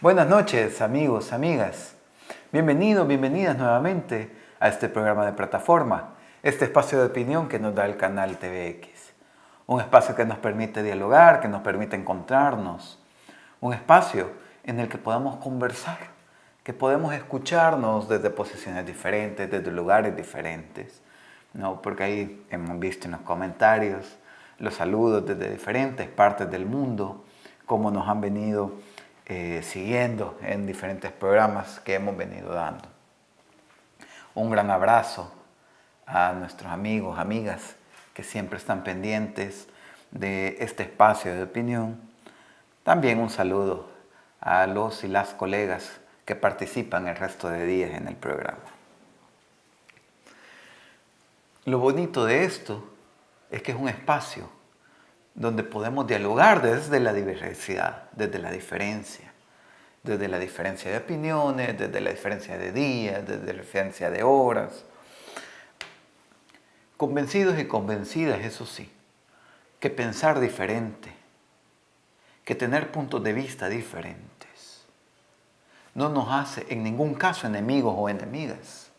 Buenas noches, amigos, amigas. Bienvenidos, bienvenidas nuevamente a este programa de plataforma, este espacio de opinión que nos da el canal TVX. Un espacio que nos permite dialogar, que nos permite encontrarnos. Un espacio en el que podamos conversar, que podemos escucharnos desde posiciones diferentes, desde lugares diferentes. ¿No? Porque ahí hemos visto en los comentarios los saludos desde diferentes partes del mundo, cómo nos han venido siguiendo en diferentes programas que hemos venido dando. Un gran abrazo a nuestros amigos, amigas que siempre están pendientes de este espacio de opinión. También un saludo a los y las colegas que participan el resto de días en el programa. Lo bonito de esto es que es un espacio donde podemos dialogar desde la diversidad, desde la diferencia de opiniones, desde la diferencia de días, desde la diferencia de horas. Convencidos y convencidas, eso sí, que pensar diferente, que tener puntos de vista diferentes, no nos hace en ningún caso enemigos o enemigas,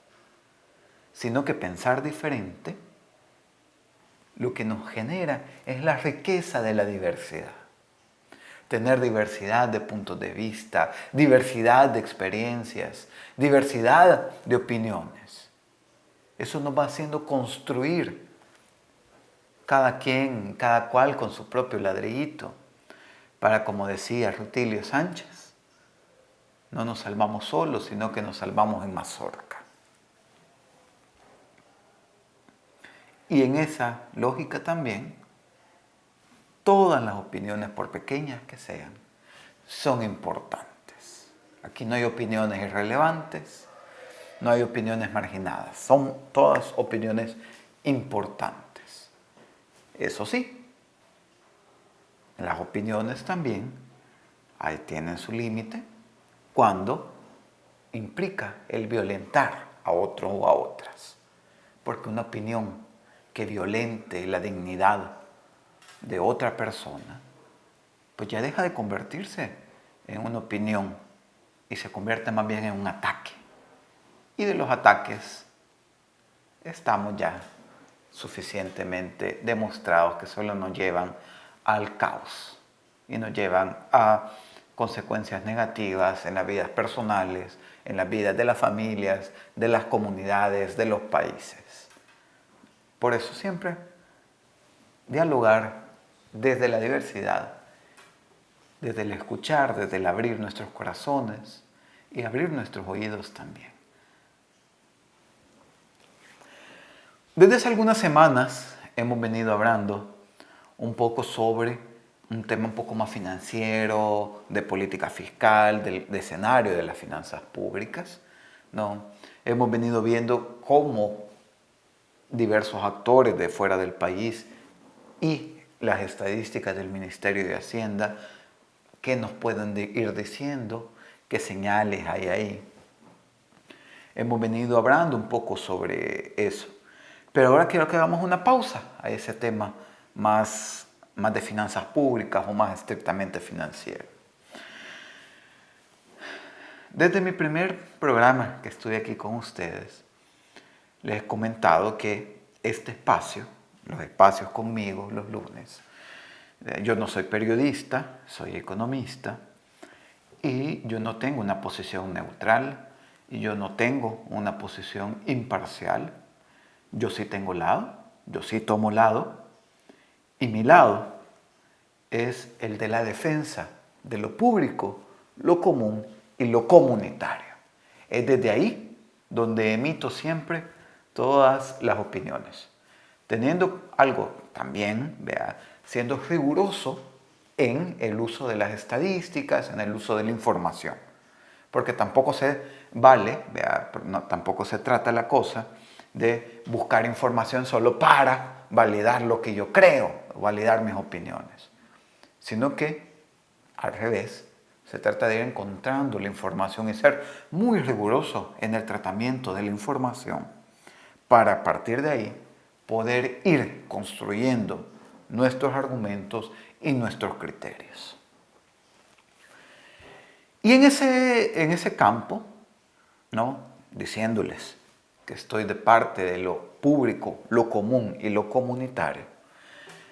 sino que pensar diferente lo que nos genera es la riqueza de la diversidad. Tener diversidad de puntos de vista, diversidad de experiencias, diversidad de opiniones. Eso nos va haciendo construir cada quien, cada cual con su propio ladrillito. Para, como decía Rutilio Sánchez, no nos salvamos solos, sino que nos salvamos en mazorca. Y en esa lógica también, todas las opiniones, por pequeñas que sean, son importantes. Aquí no hay opiniones irrelevantes, no hay opiniones marginadas, son todas opiniones importantes. Eso sí, las opiniones también ahí tienen su límite cuando implica el violentar a otros o a otras. Porque una opinión que violente la dignidad de otra persona, pues ya deja de convertirse en una opinión y se convierte más bien en un ataque. Y de los ataques estamos ya suficientemente demostrados que solo nos llevan al caos y nos llevan a consecuencias negativas en las vidas personales, en las vidas de las familias, de las comunidades, de los países. Por eso siempre dialogar desde la diversidad, desde el escuchar, desde el abrir nuestros corazones y abrir nuestros oídos también. Desde hace algunas semanas hemos venido hablando un poco sobre un tema un poco más financiero, de política fiscal, del escenario de las finanzas públicas, ¿no? Hemos venido viendo cómo diversos actores de fuera del país y las estadísticas del Ministerio de Hacienda que nos pueden ir diciendo qué señales hay ahí. Hemos venido hablando un poco sobre eso. Pero ahora quiero que hagamos una pausa a ese tema más de finanzas públicas o más estrictamente financiero. Desde mi primer programa que estuve aquí con ustedes, les he comentado que este espacio, los espacios conmigo los lunes, yo no soy periodista, soy economista y yo no tengo una posición neutral y yo no tengo una posición imparcial. Yo sí tengo lado, yo sí tomo lado y mi lado es el de la defensa de lo público, lo común y lo comunitario. Es desde ahí donde emito siempre todas las opiniones, teniendo algo también, siendo riguroso en el uso de las estadísticas, en el uso de la información, porque tampoco se vale, tampoco se trata la cosa de buscar información solo para validar lo que yo creo, validar mis opiniones, sino que al revés, se trata de ir encontrando la información y ser muy riguroso en el tratamiento de la información para a partir de ahí poder ir construyendo nuestros argumentos y nuestros criterios. Y en ese campo, ¿no? Diciéndoles que estoy de parte de lo público, lo común y lo comunitario,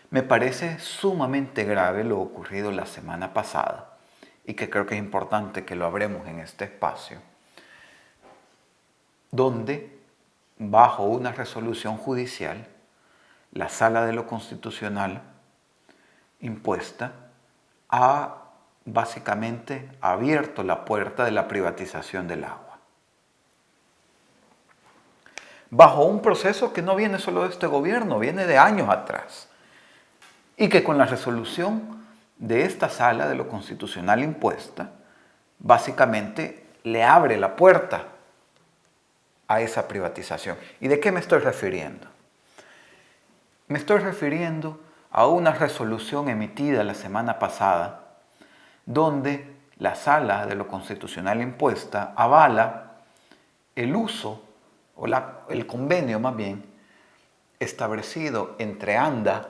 me parece sumamente grave lo ocurrido la semana pasada y que creo que es importante que lo hablemos en este espacio, donde bajo una resolución judicial, la Sala de lo Constitucional impuesta ha básicamente abierto la puerta de la privatización del agua. Bajo un proceso que no viene solo de este gobierno, viene de años atrás. Y que con la resolución de esta Sala de lo Constitucional impuesta, básicamente le abre la puerta a esa privatización. ¿Y de qué me estoy refiriendo? Me estoy refiriendo a una resolución emitida la semana pasada, donde la Sala de lo Constitucional impuesta avala el uso, o el convenio más bien, establecido entre ANDA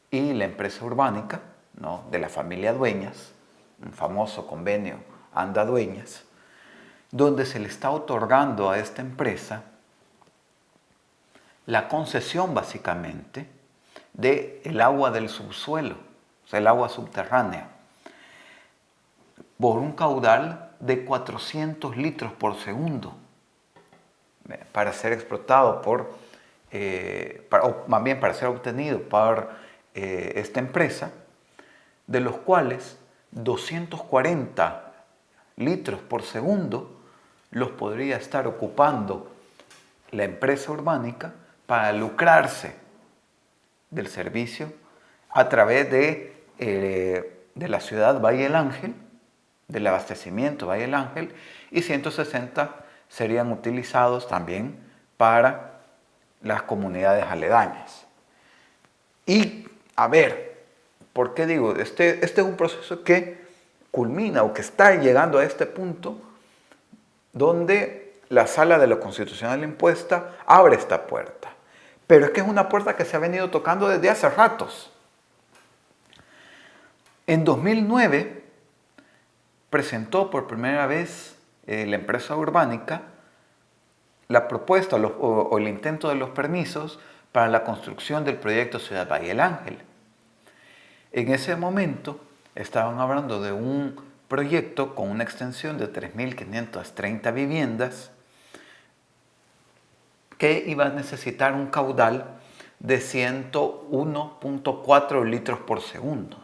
y la empresa urbánica, ¿no? De la familia Dueñas, un famoso convenio ANDA Dueñas, donde se le está otorgando a esta empresa la concesión básicamente del agua del subsuelo, o sea, el agua subterránea, por un caudal de 400 litros por segundo, para ser explotado o más bien para ser obtenido por esta empresa, de los cuales 240 litros por segundo los podría estar ocupando la empresa urbánica para lucrarse del servicio a través de la ciudad Valle del Ángel, del abastecimiento Valle del Ángel, y 160 serían utilizados también para las comunidades aledañas. Y, a ver, ¿por qué digo? Este es un proceso que culmina o que está llegando a este punto donde la Sala de lo Constitucional impuesta abre esta puerta. Pero es que es una puerta que se ha venido tocando desde hace ratos. En 2009 presentó por primera vez la empresa urbánica la propuesta o el intento de los permisos para la construcción del proyecto Ciudad Valle del Ángel. En ese momento estaban hablando de un proyecto con una extensión de 3.530 viviendas que iba a necesitar un caudal de 101.4 litros por segundo.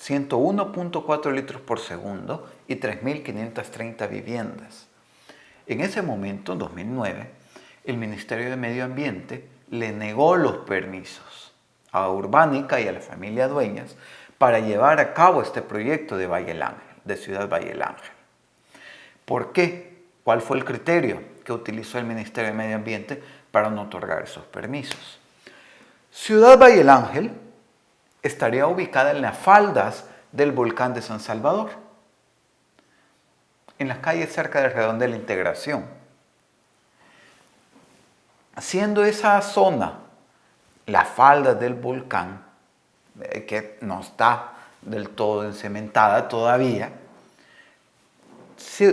101.4 litros por segundo y 3.530 viviendas. En ese momento, en 2009, el Ministerio de Medio Ambiente le negó los permisos a Urbánica y a la familia Dueñas para llevar a cabo este proyecto de Valle del Ángel, de Ciudad Valle del Ángel. ¿Por qué? ¿Cuál fue el criterio que utilizó el Ministerio de Medio Ambiente para no otorgar esos permisos? Ciudad Valle del Ángel estaría ubicada en las faldas del volcán de San Salvador, en las calles cerca del Redondel de la Integración. Siendo esa zona la falda del volcán, que no está del todo encementada todavía,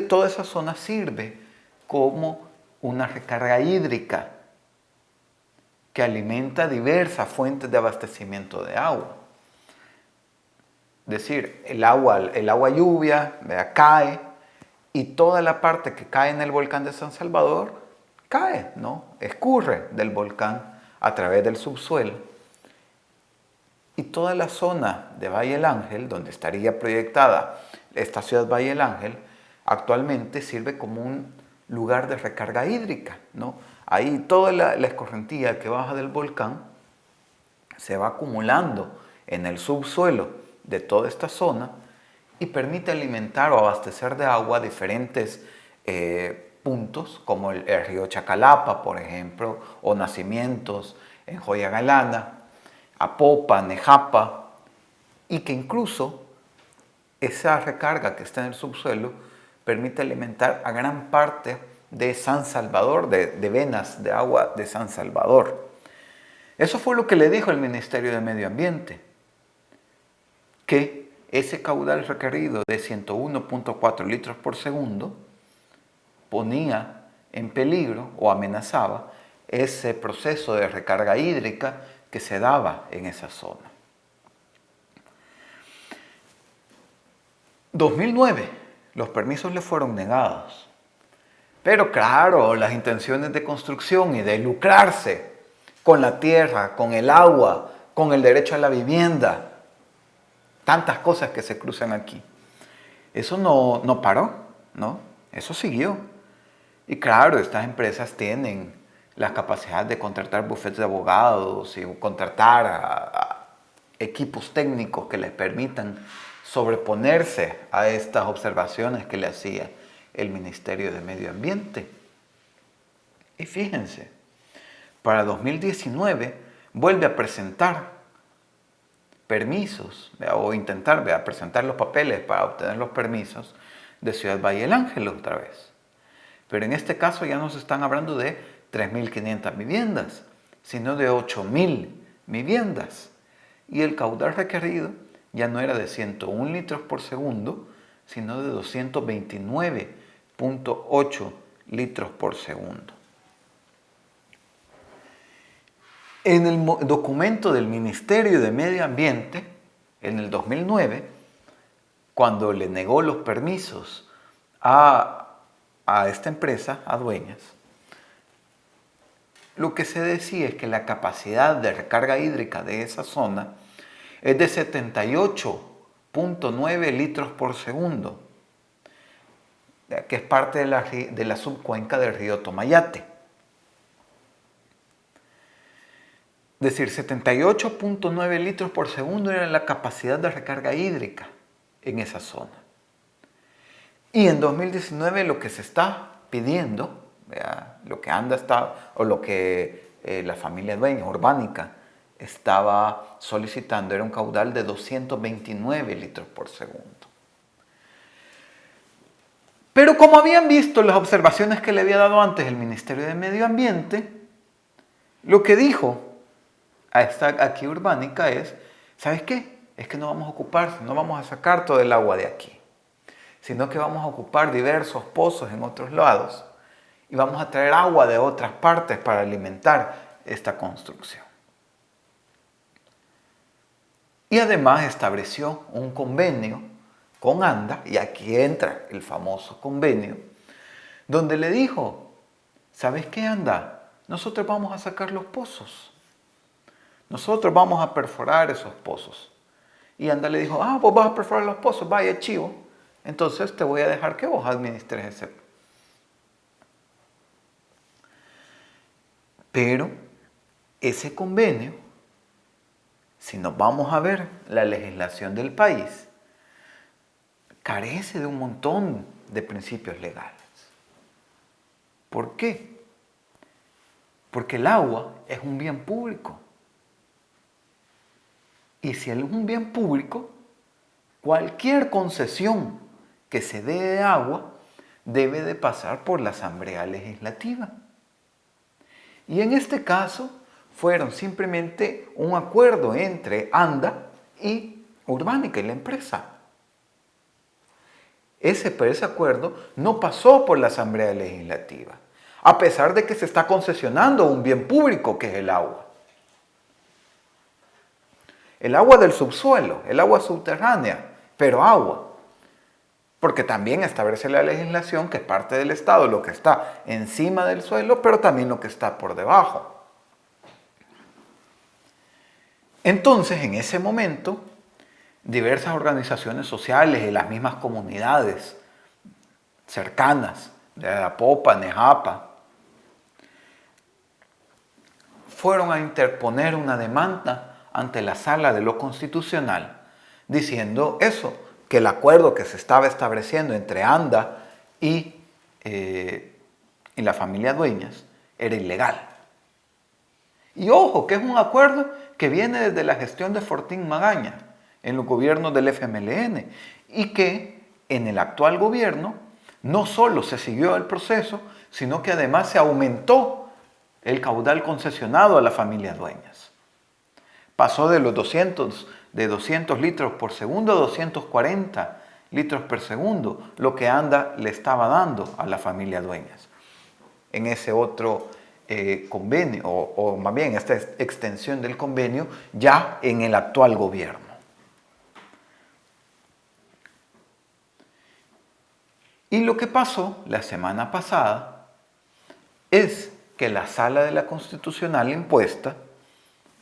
toda esa zona sirve como una recarga hídrica que alimenta diversas fuentes de abastecimiento de agua. Es decir, el agua lluvia cae y toda la parte que cae en el volcán de San Salvador cae, ¿no? Escurre del volcán a través del subsuelo. Y toda la zona de Valle del Ángel, donde estaría proyectada esta ciudad Valle del Ángel, actualmente sirve como un lugar de recarga hídrica, ¿no? Ahí toda la escorrentía que baja del volcán se va acumulando en el subsuelo de toda esta zona y permite alimentar o abastecer de agua diferentes puntos, como el río Chacalapa, por ejemplo, o nacimientos en Joya Galana, Apopa, Nejapa, y que incluso esa recarga que está en el subsuelo permite alimentar a gran parte de San Salvador, de venas de agua de San Salvador. Eso fue lo que le dijo el Ministerio de Medio Ambiente, que ese caudal requerido de 101.4 litros por segundo ponía en peligro o amenazaba ese proceso de recarga hídrica que se daba en esa zona. 2009, los permisos le fueron negados. Pero claro, las intenciones de construcción y de lucrarse con la tierra, con el agua, con el derecho a la vivienda, tantas cosas que se cruzan aquí. Eso no paró, ¿no? Eso siguió. Y claro, estas empresas tienen la capacidad de contratar bufetes de abogados y contratar a equipos técnicos que les permitan sobreponerse a estas observaciones que le hacía el Ministerio de Medio Ambiente. Y fíjense, para 2019 vuelve a presentar permisos o intentar presentar los papeles para obtener los permisos de Ciudad Valle del Ángel otra vez. Pero en este caso ya no se están hablando de 3.500 viviendas, sino de 8.000 viviendas. Y el caudal requerido ya no era de 101 litros por segundo, sino de 229.8 litros por segundo. En el documento del Ministerio de Medio Ambiente, en el 2009, cuando le negó los permisos a esta empresa, a Dueñas, lo que se decía es que la capacidad de recarga hídrica de esa zona es de 78.9 litros por segundo, que es parte de la subcuenca del río Tomayate. Es decir, 78.9 litros por segundo era la capacidad de recarga hídrica en esa zona. Y en 2019 lo que se está pidiendo, lo que la familia Dueñas, Urbánica, estaba solicitando era un caudal de 229 litros por segundo. Pero como habían visto las observaciones que le había dado antes el Ministerio de Medio Ambiente, lo que dijo aquí Urbánica es, ¿sabes qué? Es que no vamos a ocupar, no vamos a sacar todo el agua de aquí, sino que vamos a ocupar diversos pozos en otros lados y vamos a traer agua de otras partes para alimentar esta construcción. Y además estableció un convenio con ANDA, y aquí entra el famoso convenio, donde le dijo, ¿sabes qué, ANDA? Nosotros vamos a sacar los pozos. Nosotros vamos a perforar esos pozos. Y ANDA le dijo, vos vas a perforar los pozos, vaya chivo. Entonces te voy a dejar que vos administres ese. Pero ese convenio, si nos vamos a ver la legislación del país, carece de un montón de principios legales. ¿Por qué? Porque el agua es un bien público. Y si es un bien público, cualquier concesión que se dé de agua debe de pasar por la Asamblea Legislativa. Y en este caso fueron simplemente un acuerdo entre ANDA y Urbánica y la empresa. Ese acuerdo no pasó por la Asamblea Legislativa, a pesar de que se está concesionando un bien público que es el agua. El agua del subsuelo, el agua subterránea, pero agua. Porque también establece la legislación que es parte del Estado lo que está encima del suelo, pero también lo que está por debajo. Entonces, en ese momento, diversas organizaciones sociales y las mismas comunidades cercanas de Apopa, Nejapa, fueron a interponer una demanda ante la Sala de lo Constitucional, diciendo eso, que el acuerdo que se estaba estableciendo entre ANDA y la familia Dueñas era ilegal. Y ojo, que es un acuerdo que viene desde la gestión de Fortín Magaña, en los gobiernos del FMLN, y que en el actual gobierno no solo se siguió el proceso, sino que además se aumentó el caudal concesionado a la familia Dueñas. Pasó de los de 200 litros por segundo a 240 litros por segundo, lo que ANDA le estaba dando a la familia Dueñas. En ese otro convenio, o más bien esta extensión del convenio, ya en el actual gobierno. Y lo que pasó la semana pasada es que la Sala de la Constitucional impuesta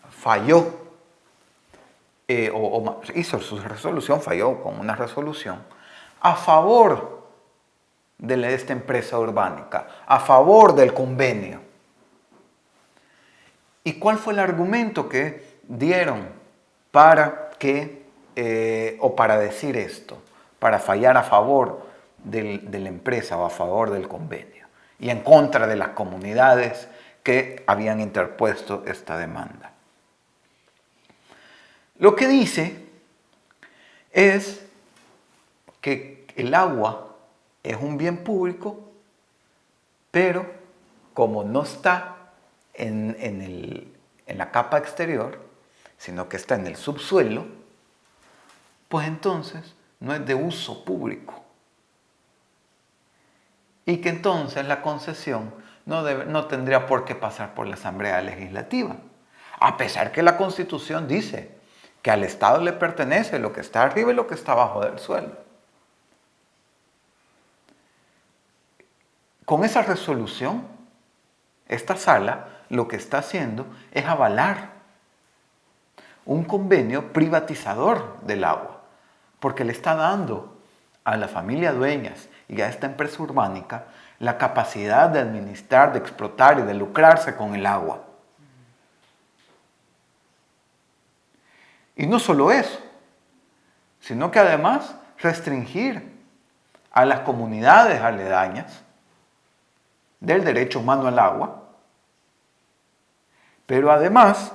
falló, hizo su resolución, falló con una resolución a favor de esta empresa urbánica, a favor del convenio. ¿Y cuál fue el argumento que dieron para para decir esto? Para fallar a favor de la empresa o a favor del convenio y en contra de las comunidades que habían interpuesto esta demanda. Lo que dice es que el agua es un bien público, pero como no está en la capa exterior, sino que está en el subsuelo, pues entonces no es de uso público. Y que entonces la concesión no tendría por qué pasar por la Asamblea Legislativa. A pesar que la Constitución dice que al Estado le pertenece lo que está arriba y lo que está abajo del suelo. Con esa resolución, esta sala lo que está haciendo es avalar un convenio privatizador del agua, porque le está dando a la familia Dueñas y a esta empresa urbánica la capacidad de administrar, de explotar y de lucrarse con el agua. Y no solo eso, sino que además restringir a las comunidades aledañas del derecho humano al agua. Pero además,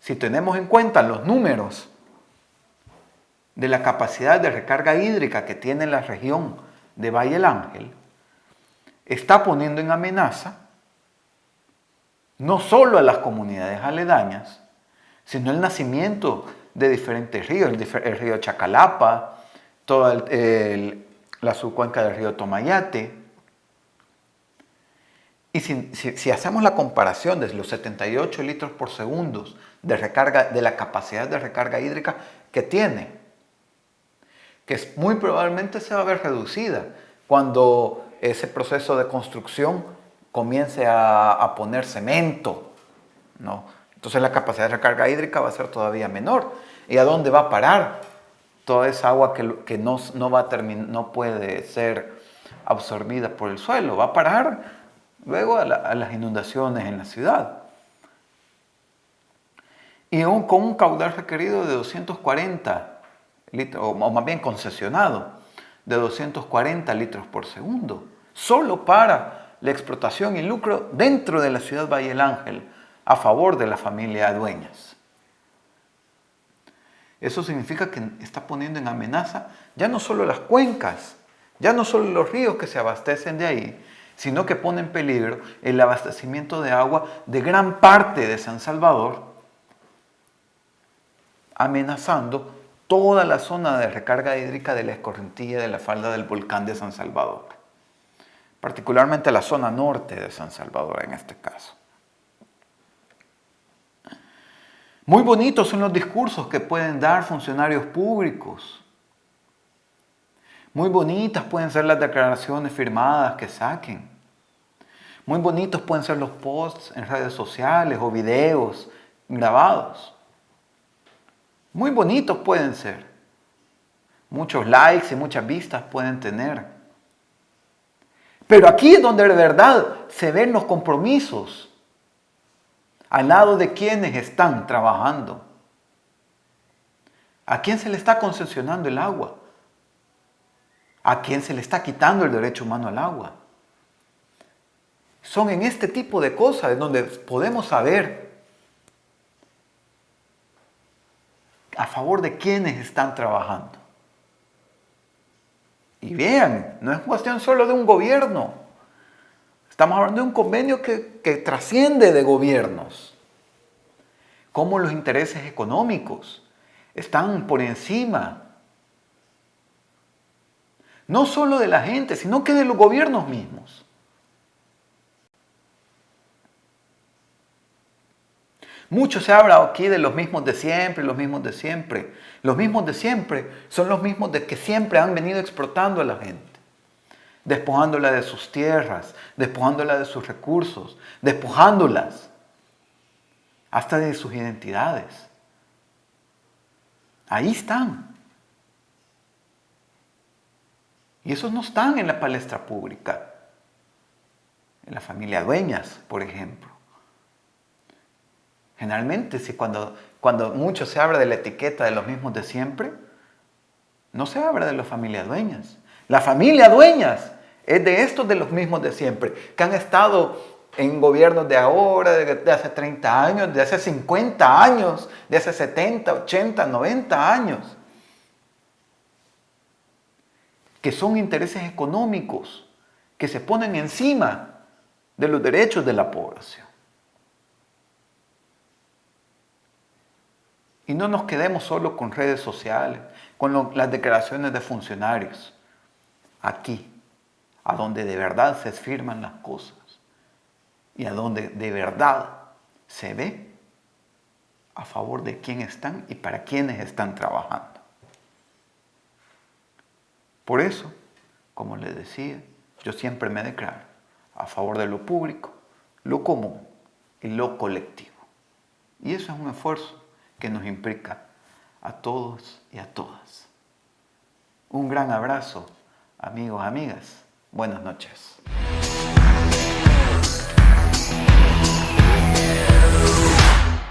si tenemos en cuenta los números de la capacidad de recarga hídrica que tiene la región de Valle del Ángel, está poniendo en amenaza no solo a las comunidades aledañas, sino el nacimiento de diferentes ríos, el río Chacalapa, toda la subcuenca del río Tomayate. Y si hacemos la comparación de los 78 litros por segundo de la capacidad de recarga hídrica que tiene, que muy probablemente se va a ver reducida cuando ese proceso de construcción comience a poner cemento, ¿no? Entonces la capacidad de recarga hídrica va a ser todavía menor. ¿Y a dónde va a parar toda esa agua que no puede ser absorbida por el suelo? Va a parar luego a las inundaciones en la ciudad. Y con un caudal requerido de 240 litros, o más bien concesionado, de 240 litros por segundo, solo para la explotación y lucro dentro de la ciudad Valle del Ángel, a favor de la familia Dueñas. Eso significa que está poniendo en amenaza ya no solo las cuencas, ya no solo los ríos que se abastecen de ahí, sino que pone en peligro el abastecimiento de agua de gran parte de San Salvador, amenazando toda la zona de recarga hídrica de la escorrentía de la falda del volcán de San Salvador, particularmente la zona norte de San Salvador en este caso. Muy bonitos son los discursos que pueden dar funcionarios públicos. Muy bonitas pueden ser las declaraciones firmadas que saquen. Muy bonitos pueden ser los posts en redes sociales o videos grabados. Muy bonitos pueden ser. Muchos likes y muchas vistas pueden tener. Pero aquí es donde de verdad se ven los compromisos al lado de quienes están trabajando. ¿A quién se le está concesionando el agua? ¿A quién se le está quitando el derecho humano al agua? Son en este tipo de cosas en donde podemos saber a favor de quienes están trabajando. Y vean, no es cuestión solo de un gobierno. Estamos hablando de un convenio que trasciende de gobiernos. Cómo los intereses económicos están por encima, no solo de la gente, sino que de los gobiernos mismos. Mucho se habla aquí de los mismos de siempre, los mismos de siempre. Los mismos de siempre son los mismos de que siempre han venido explotando a la gente, despojándola de sus tierras, despojándola de sus recursos, despojándolas hasta de sus identidades. Ahí están. Y esos no están en la palestra pública. En la familia Dueñas, por ejemplo. Generalmente, si cuando mucho se habla de la etiqueta de los mismos de siempre, no se habla de la familia Dueñas. La familia Dueñas es de estos de los mismos de siempre, que han estado en gobiernos de ahora, de hace 30 años, de hace 50 años, de hace 70, 80, 90 años, que son intereses económicos que se ponen encima de los derechos de la población. Y no nos quedemos solo con redes sociales, con las declaraciones de funcionarios. Aquí, a donde de verdad se firman las cosas y a donde de verdad se ve a favor de quién están y para quiénes están trabajando. Por eso, como les decía, yo siempre me declaro a favor de lo público, lo común y lo colectivo. Y eso es un esfuerzo que nos implica a todos y a todas. Un gran abrazo, amigos, amigas. Buenas noches.